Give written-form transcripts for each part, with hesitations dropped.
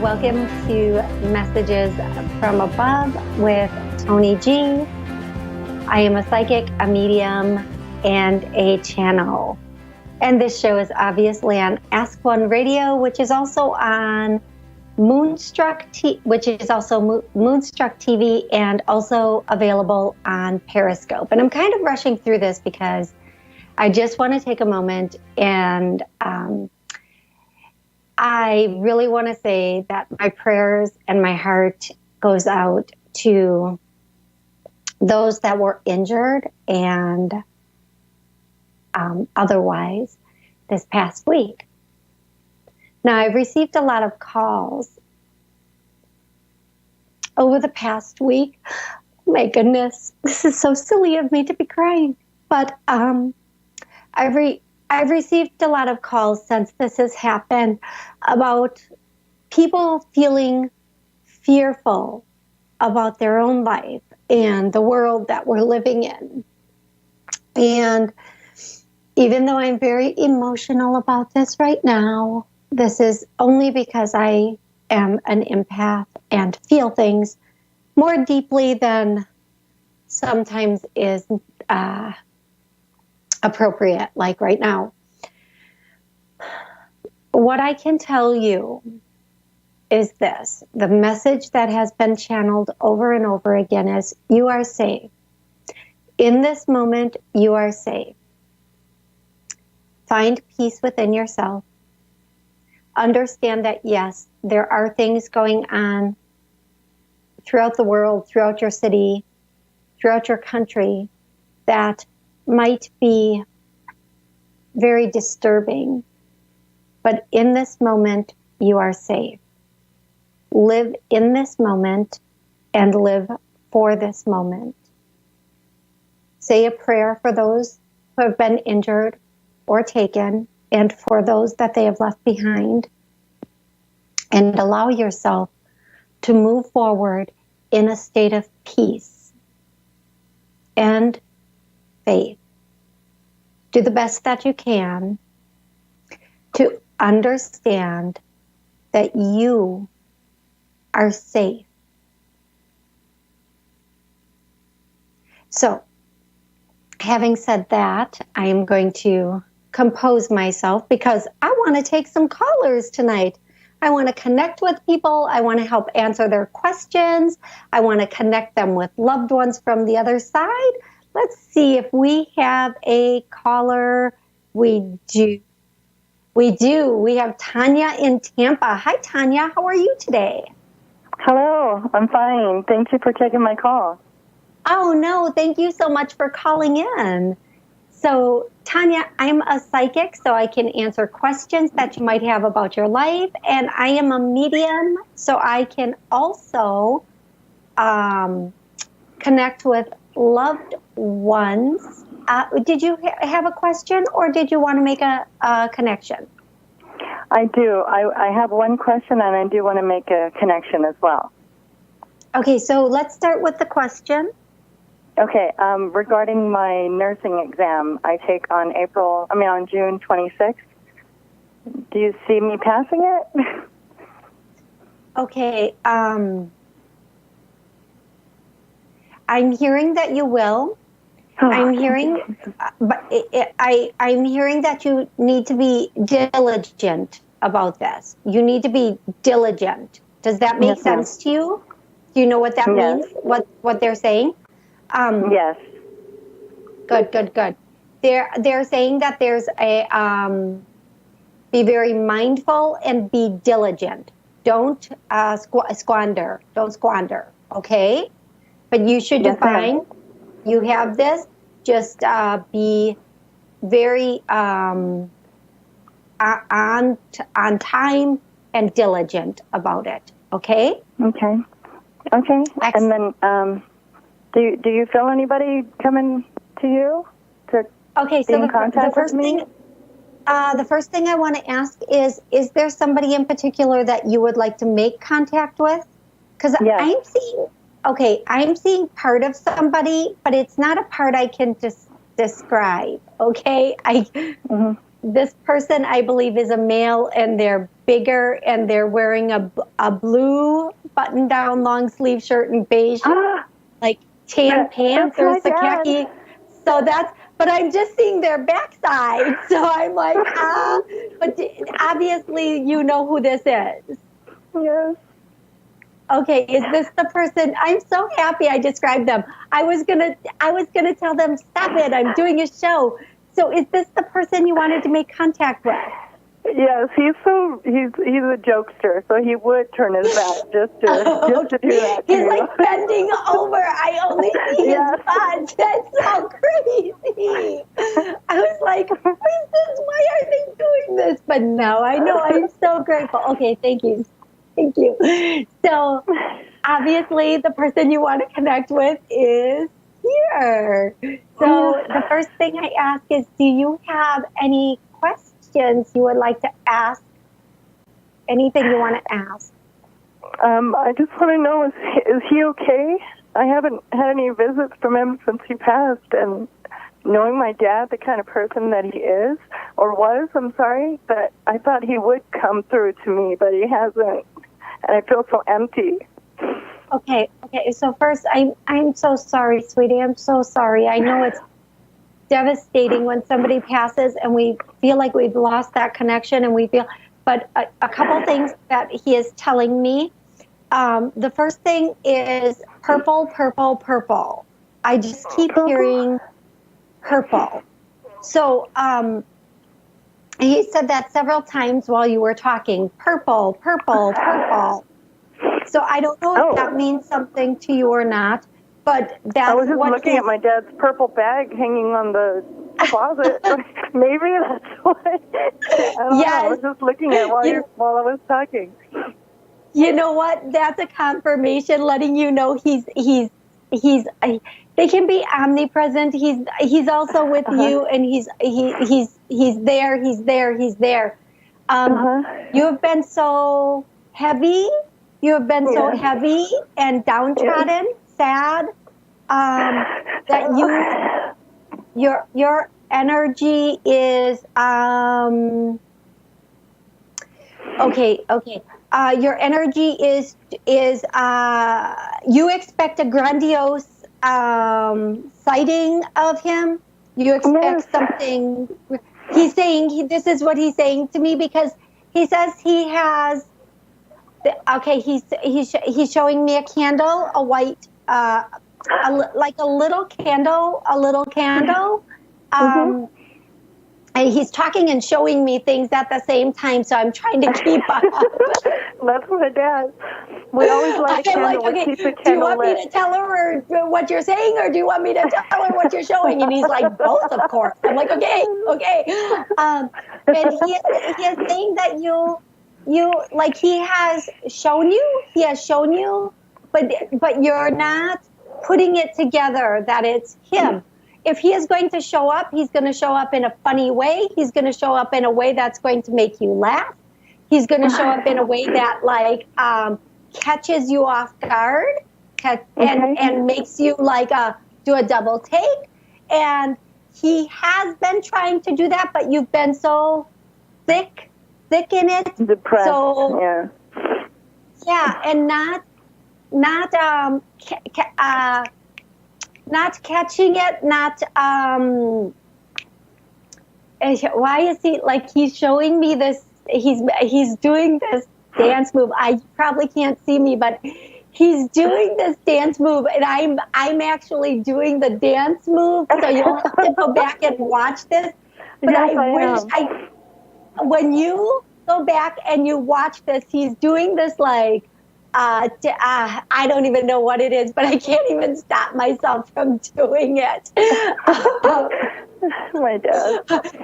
welcome to Messages from Above with Toni G. I am a psychic, a medium, and a channel. And this show is obviously on Ask One Radio, which is also on Moonstruck TV, and also available on Periscope. And I'm kind of rushing through this because I just want to take a moment and I really want to say that my prayers and my heart goes out to those that were injured and otherwise this past week. Now, I've received a lot of calls over the past week. Oh my goodness, this is so silly of me to be crying. But I've received a lot of calls since this has happened about people feeling fearful about their own life and the world that we're living in. And even though I'm very emotional about this right now, this is only because I am an empath and feel things more deeply than sometimes is appropriate, like right now. What I can tell you is this: the message that has been channeled over and over again is you are safe. In this moment, you are safe. Find peace within yourself. Understand that, yes, there are things going on throughout the world, throughout your city, throughout your country that might be very disturbing. But in this moment, you are safe. Live in this moment and live for this moment. Say a prayer for those who have been injured or taken, and for those that they have left behind. And allow yourself to move forward in a state of peace and faith. Do the best that you can to understand that you are safe. So, having said that, I am going to compose myself because I want to take some callers tonight. I want to connect with people. I want to help answer their questions. I want to connect them with loved ones from the other side. Let's see if we have a caller. We do. We have Tanya in Tampa. Hi, Tanya. How are you today? Hello. I'm fine. Thank you for taking my call. Oh, no. Thank you so much for calling in. So, Tanya, I'm a psychic, so I can answer questions that you might have about your life. And I am a medium, so I can also connect with loved ones. Did you have a question, or did you want to make a connection? I do. I have one question, and I do want to make a connection as well. Okay, so let's start with the question. Okay, regarding my nursing exam I take on June 26th. Do you see me passing it? Okay, I'm hearing that you will. I'm hearing, I'm hearing that you need to be diligent about this. You need to be diligent. Does that make sense to you? Do you know what that means? What they're saying? Yes. Good. They're saying that there's a be very mindful and be diligent. Don't squander. Don't squander. Okay, but you should define. You have this. Just be very on time and diligent about it. Okay. Okay. Excellent. And then. Do you feel anybody coming to you to be in contact with me? The first thing I want to ask is there somebody in particular that you would like to make contact with? Because I'm seeing part of somebody, but it's not a part I can describe. Okay, This person, I believe, is a male, and they're bigger, and they're wearing a blue button-down long sleeve shirt and beige, like tan pants or khaki. So but I'm just seeing their backside. So I'm like, but obviously you know who this is. Yes. Okay, is this the person? I'm so happy I described them. I was gonna tell them, stop it, I'm doing a show. So is this the person you wanted to make contact with? Yes, he's a jokester, so he would turn his back just to do that. He's like bending over. I only see his butt. That's so crazy. I was like, what is this? Why are they doing this? But now I know. I'm so grateful. Okay, thank you. Thank you. So obviously the person you want to connect with is here. So the first thing I ask is, do you have any questions you would like to ask? Anything you want to ask? I just want to know, is he okay? I haven't had any visits from him since he passed, and knowing my dad, the kind of person that he is, or was, I'm sorry, that I thought he would come through to me, but he hasn't, and I feel so empty. Okay. So first, I'm so sorry, sweetie. I'm so sorry. I know it's devastating when somebody passes and we feel like we've lost that connection, but a couple things that he is telling me. The first thing is purple, purple, purple. I just keep hearing purple. So he said that several times while you were talking. Purple, purple, purple. So I don't know if that means something to you or not, but that's I was just looking at my dad's purple bag hanging on the closet. Maybe that's what. I don't know. I was just looking at it while I was talking. You know what? That's a confirmation letting you know he's they can be omnipresent. He's also with you, and he's there. You have been so heavy. You have been so heavy and downtrodden, sad, that your energy is okay. Your energy is you expect a grandiose sighting of him. You expect something. He's saying this is what he's saying to me, because he says he has. Okay, he's showing me a candle, a white, like a little candle. And he's talking and showing me things at the same time, so I'm trying to keep up. That's my dad. We always light a candle. Okay, do you want me to tell her what you're saying, or do you want me to tell her what you're showing? And he's like, both, of course. I'm like, okay. And he is saying that you like he has shown you, but you're not putting it together that it's him. If he is going to show up, he's going to show up in a funny way. He's going to show up in a way that's going to make you laugh. He's going to show up in a way that catches you off guard and makes you do a double take. And he has been trying to do that, but you've been so thick in it. Depressed. So, and not catching it, why is he's showing me this, he's doing this dance move. I probably can't see me, but he's doing this dance move, and I'm actually doing the dance move, so you'll have to go back and watch this. But yes, when you go back and you watch this, he's doing this I don't even know what it is, but I can't even stop myself from doing it. My dad.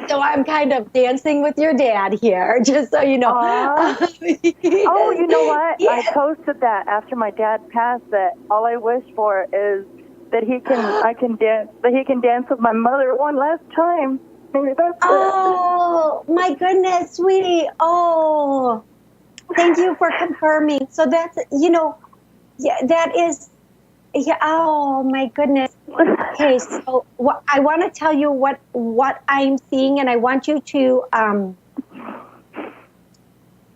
So I'm kind of dancing with your dad here, just so you know. You know what? I posted that after my dad passed, that all I wish for is that he can dance with my mother one last time. Maybe that's it. My goodness, sweetie. Oh. Thank you for confirming. So that's, that is, oh my goodness. Okay, so I want to tell you what I'm seeing, and I want you to,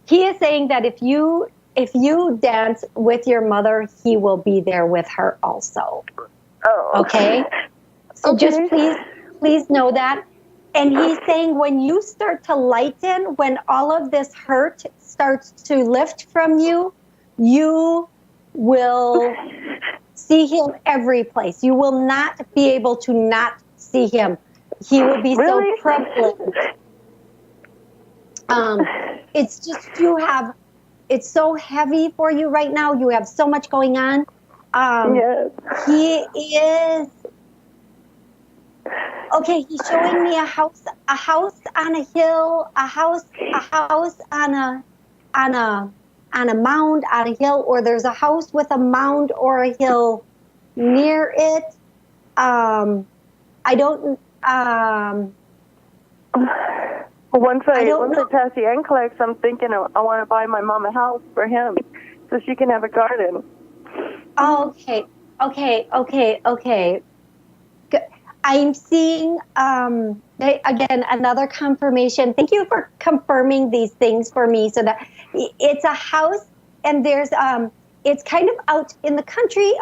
he is saying that if you if you dance with your mother, he will be there with her also. Oh. Okay? So Okay. just please know that. And he's saying when you start to lighten, when all of this hurt starts to lift from you, you will see him every place. You will not be able to not see him. He will be so Really? prevalent. It's just it's so heavy for you right now. You have so much going on. Yes. He is okay. He's showing me a house on a hill, a house on a mound on a hill, or there's a house with a mound or a hill near it. I don't. Once I know. pass the NCLEX, I'm thinking I want to buy my mom a house for him so she can have a garden. Okay. Good. I'm seeing again another confirmation. Thank you for confirming these things for me. So that it's a house, and there's it's kind of out in the country.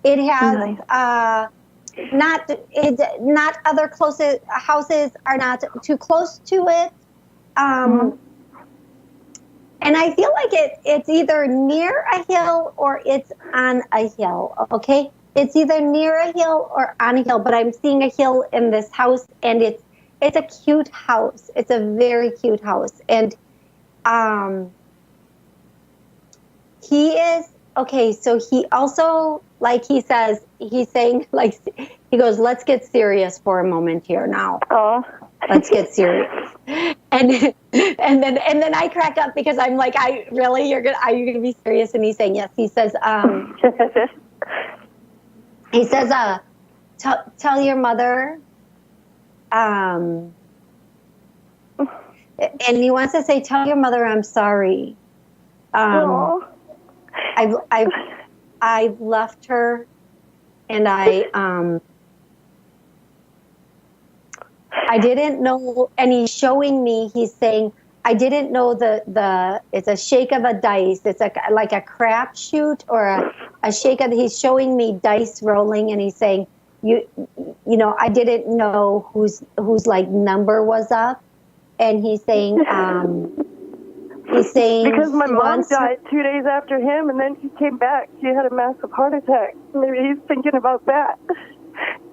It has Nice. not other closest houses are not too close to it. And I feel like it's either near a hill or it's on a hill. Okay, it's either near a hill or on a hill. But I'm seeing a hill in this house, and it's a cute house. It's a very cute house, and he is okay. So he also, like he says, he's saying, like, he goes, let's get serious for a moment here now. Oh. Let's get serious. And then I crack up because I'm like, are you gonna be serious? And he's saying yes. He says, tell your mother, and he wants to say, tell your mother I'm sorry. I've left her, and I didn't know, and he's showing me, he's saying, I didn't know it's a shake of a dice. It's like a crapshoot or a shake of, he's showing me dice rolling, and he's saying, you know, I didn't know whose like number was up. And he's saying, because my mom died 2 days after him, and then she came back. She had a massive heart attack. Maybe he's thinking about that.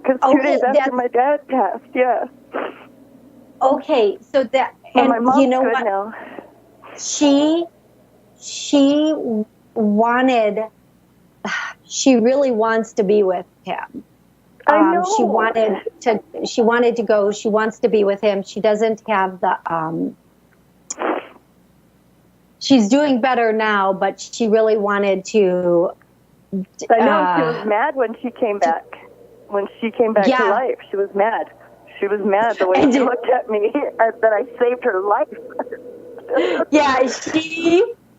Because 2 days after my dad passed, yeah. Okay, so that, well, and my mom's you know good what? Now. She really wants to be with him. I know. She wanted to go. She wants to be with him. She doesn't have the, she's doing better now, but she really wanted to. I know she was mad when she came back. When she came back to life, she was mad. She was mad the way she looked at me, that I saved her life. Yeah,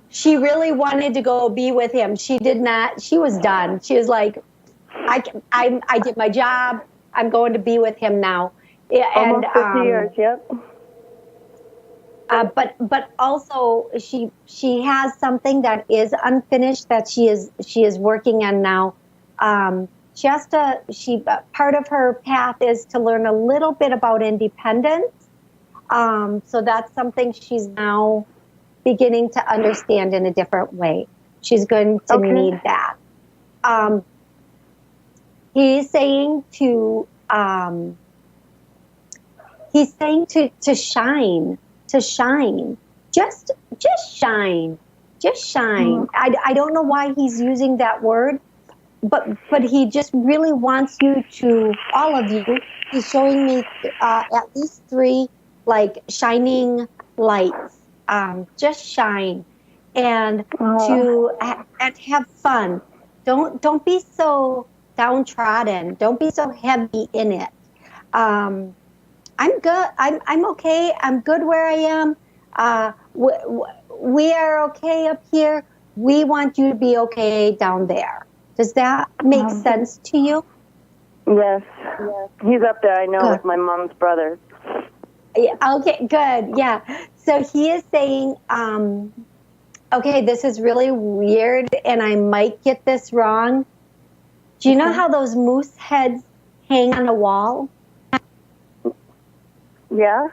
she really wanted to go be with him. She did not. She was done. She was like, I did my job. I'm going to be with him now. Almost 50 years. Yep. But also she has something that is unfinished that she is working on now. She has to. Part of her path is to learn a little bit about independence. So that's something she's now beginning to understand in a different way. She's going to need that. He's saying to shine. To shine. Just shine. Just shine. I don't know why he's using that word, but he just really wants you to, all of you, he's showing me at least 3 like shining lights. Just shine and and have fun. Don't be so downtrodden. Don't be so heavy in it. I'm good. I'm okay. I'm good where I am. We are okay up here. We want you to be okay down there. Does that make sense to you? Yes. He's up there, I know, with my mom's brother. Yeah, okay, good. Yeah. So he is saying, okay, this is really weird and I might get this wrong. Do you know how those moose heads hang on a wall? Yeah.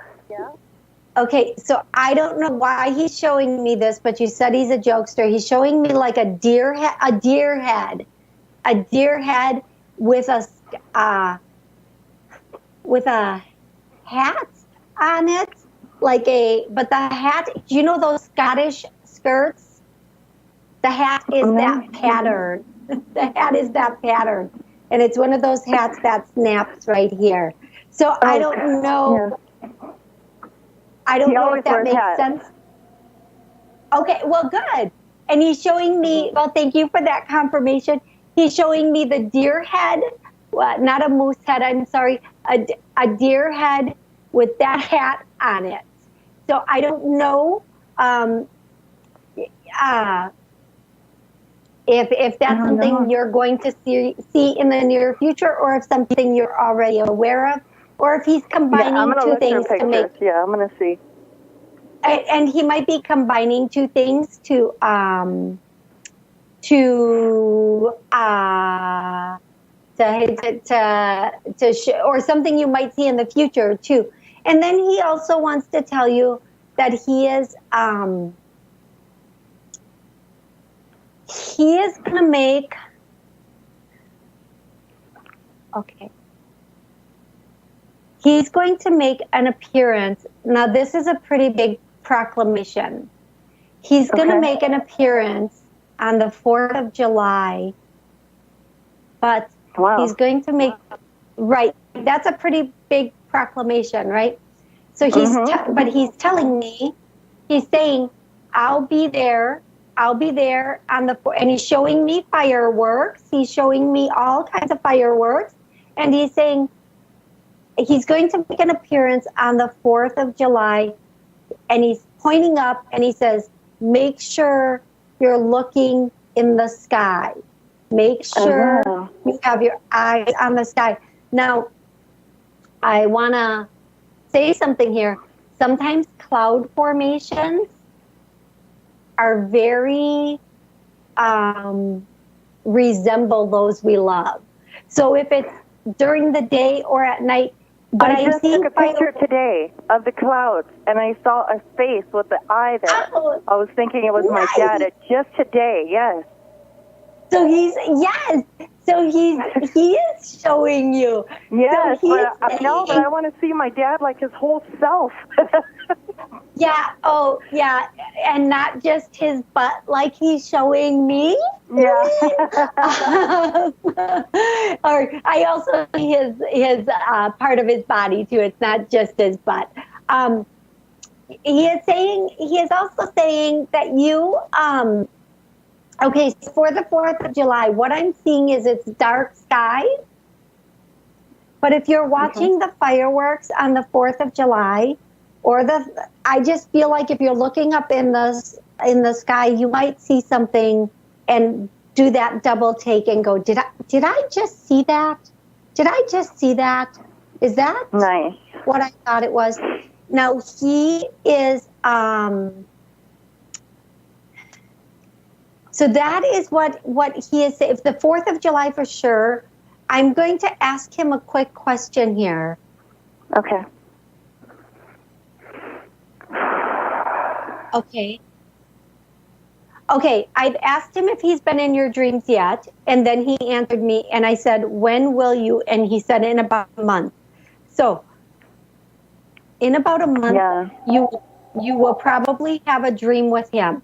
Okay, so I don't know why he's showing me this, but you said he's a jokester. He's showing me like a deer head with a hat on it, but the hat. Do you know those Scottish skirts? The hat is that pattern. The hat is that pattern, and it's one of those hats that snaps right here. So I don't know. Yeah. I don't know if that makes sense. Okay, well, good. And he's showing me, well, thank you for that confirmation. He's showing me the deer head, well, not a moose head, I'm sorry, a deer head with that hat on it. So I don't know if that's something you're going to see in the near future, or if something you're already aware of, or if he's combining two things to make. Yeah, I'm going to see. And he might be combining two things to or something you might see in the future too. And then he also wants to tell you that he is going to make. Okay. He's going to make an appearance. Now, this is a pretty big proclamation. He's going to make an appearance on the 4th of July, but he's going to make, right, that's a pretty big proclamation, right? So but he's telling me, he's saying, I'll be there on the 4th, and he's showing me fireworks. He's showing me all kinds of fireworks, and he's saying, he's going to make an appearance on the 4th of July, and he's pointing up and he says, make sure you're looking in the sky. Make sure you have your eyes on the sky. Now, I want to say something here. Sometimes cloud formations are very, resemble those we love. So if it's during the day or at night, but I just took a picture today of the clouds, and I saw a face with the eye there. I was thinking it was my dad. Just today, yes. So he is showing you. Yes, so but I want to see my dad like his whole self. Yeah. Oh, yeah, and not just his butt, like he's showing me. Yeah. Or I also see his part of his body too. It's not just his butt. He is also saying that you. Okay, so for the 4th of July, what I'm seeing is it's dark skies. But if you're watching the fireworks on the 4th of July, I just feel like if you're looking up in the sky, you might see something and do that double take and go, did I just see that? Did I just see that? Is that nice? What I thought it was? Now he is. So that is what he is saying. If the 4th of July for sure, I'm going to ask him a quick question here. Okay. Okay, I've asked him if he's been in your dreams yet, and then he answered me, and I said, when will you? And he said, in about a month. So, in about a month, you will probably have a dream with him.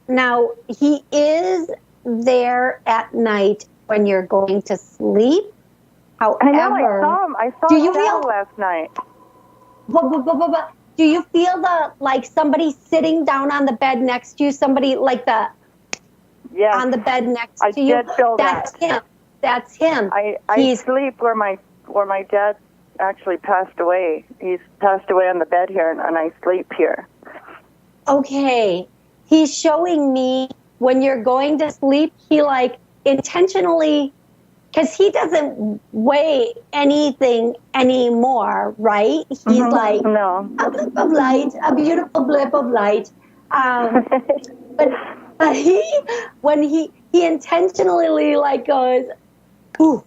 Now, he is there at night when you're going to sleep. However, I know, I saw him. I saw him last night. Do you feel like somebody sitting down on the bed next to you? Somebody like on the bed next to you? I did feel that. That's him. That's him. I sleep where my dad actually passed away. He's passed away on the bed here, and I sleep here. Okay. He's showing me when you're going to sleep, he like intentionally because he doesn't weigh anything anymore, right? He's like no. a blip of light, a beautiful blip of light. But when he intentionally like goes poof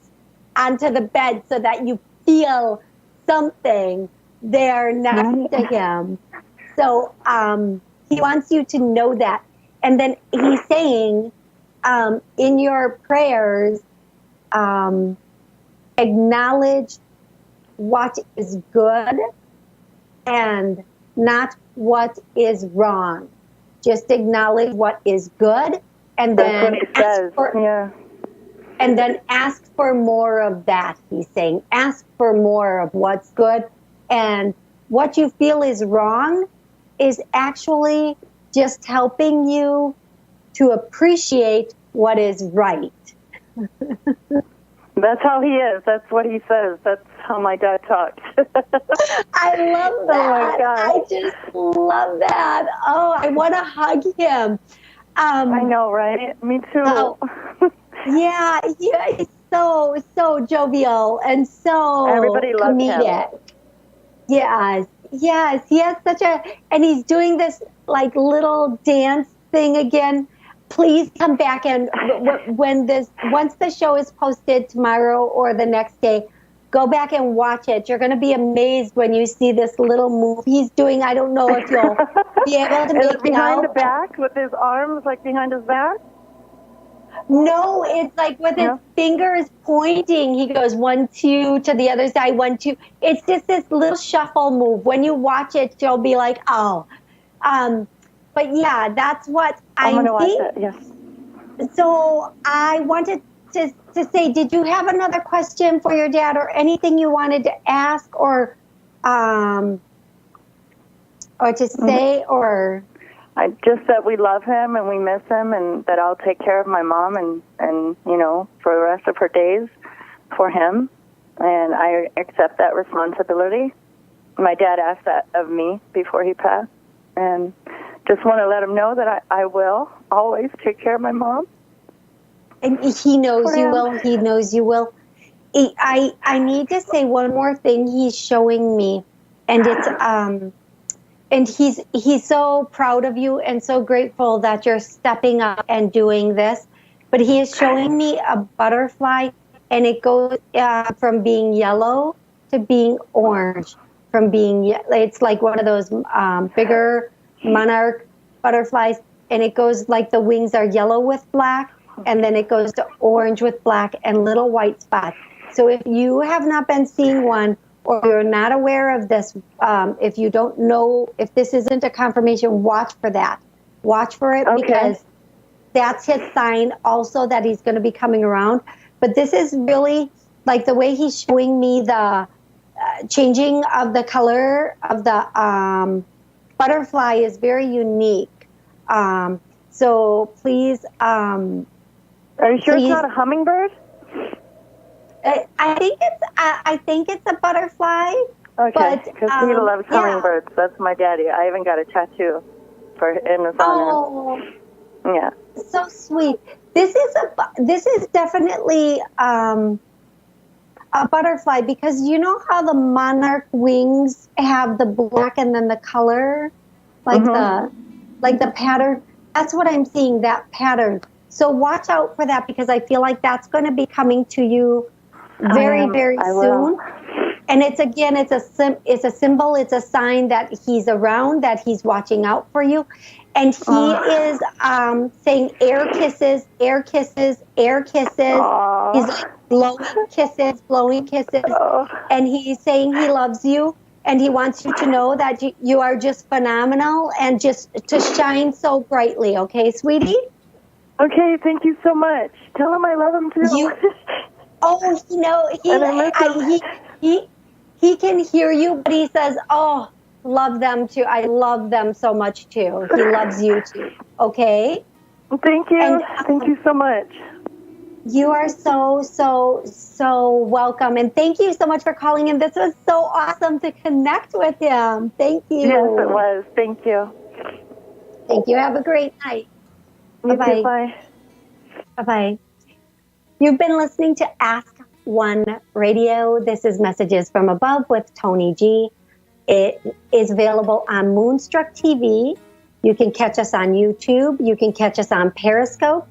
onto the bed so that you feel something there next to him. So he wants you to know that. And then he's saying in your prayers, acknowledge what is good and not what is wrong. Just acknowledge what is good, and then and then ask for more of that. He's saying, ask for more of what's good, and what you feel is wrong is actually just helping you to appreciate what is right. That's how he is. That's what he says. That's how my dad talks. I love that. Oh my God. I just love that. Oh, I want to hug him. I know, right? Me too. Oh, yeah, he's so jovial and so everybody loves comedic. him. Yes, he has such and he's doing this like little dance thing again. Please come back and once the show is posted tomorrow or the next day, go back and watch it. You're going to be amazed when you see this little move he's doing. I don't know if you'll be able to make it behind out. the back with his arms like behind his back? No, it's like with his fingers pointing. He goes 1, 2 to the other side, 1, 2. It's just this little shuffle move. When you watch it, you'll be like, oh. But yeah, that's what I'm going to watch seeing. it, yes. So I wanted to say, did you have another question for your dad or anything you wanted to ask or to say or... Just that we love him and we miss him, and that I'll take care of my mom and you know, for the rest of her days for him. And I accept that responsibility. My dad asked that of me before he passed. And just want to let him know that I will always take care of my mom. And he knows you will. He knows you will. I need to say one more thing he's showing me. And it's... And he's so proud of you and so grateful that you're stepping up and doing this. But he is showing me a butterfly, and it goes from being yellow to being orange. It's like one of those bigger monarch butterflies, and it goes like the wings are yellow with black, and then it goes to orange with black and little white spots. So if you have not been seeing one, or you're not aware of this, if you don't know, if this isn't a confirmation, watch for that. Watch for it because that's his sign also that he's going to be coming around. But this is really like the way he's showing me the changing of the color of the butterfly is very unique. So please... are you sure it's not a hummingbird? I think it's a butterfly. Okay, because he loves hummingbirds. That's my daddy. I even got a tattoo in his honor. Yeah. So sweet. This is definitely a butterfly, because you know how the monarch wings have the black and then the color, like the pattern. That's what I'm seeing, that pattern. So watch out for that, because I feel like that's going to be coming to you very soon. And it's a symbol, it's a sign that he's around, that he's watching out for you. And he is saying air kisses, air kisses, air kisses. He's like blowing kisses. And he's saying he loves you, and he wants you to know that you are just phenomenal and just to shine so brightly. Okay, sweetie? Okay, thank you so much. Tell him I love him too. He can hear you, but he says, oh, love them too. I love them so much too. He loves you too. Okay? Thank you. And, thank you so much. You are so welcome. And thank you so much for calling in. This was so awesome to connect with him. Thank you. Yes, it was. Thank you. Thank you. Have a great night. Bye-bye. Bye. Bye-bye. You've been listening to Ask One Radio. This is Messages from Above with Toni G. It is available on Moonstruck TV. You can catch us on YouTube. You can catch us on Periscope.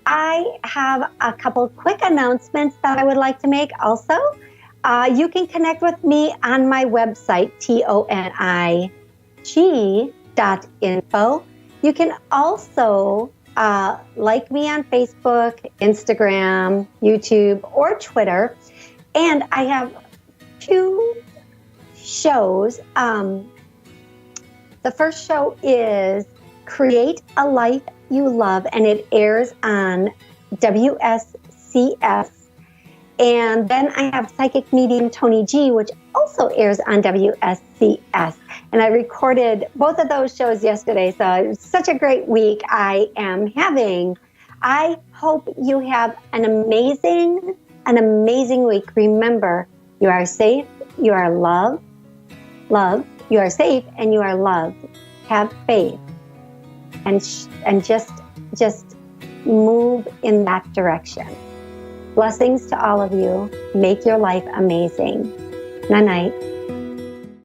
I have a couple quick announcements that I would like to make also. You can connect with me on my website, tonig.info. You can also like me on Facebook, Instagram, YouTube, or Twitter. And I have 2 shows. The first show is Create a Life You Love, and it airs on WSCS. And then I have Psychic Medium Toni G, which also airs on WSCS. And I recorded both of those shows yesterday, so it's such a great week I am having. I hope you have an amazing week. Remember, you are safe, you are loved, you are safe, and you are loved. Have faith, and just move in that direction. Blessings to all of you. Make your life amazing. Night night.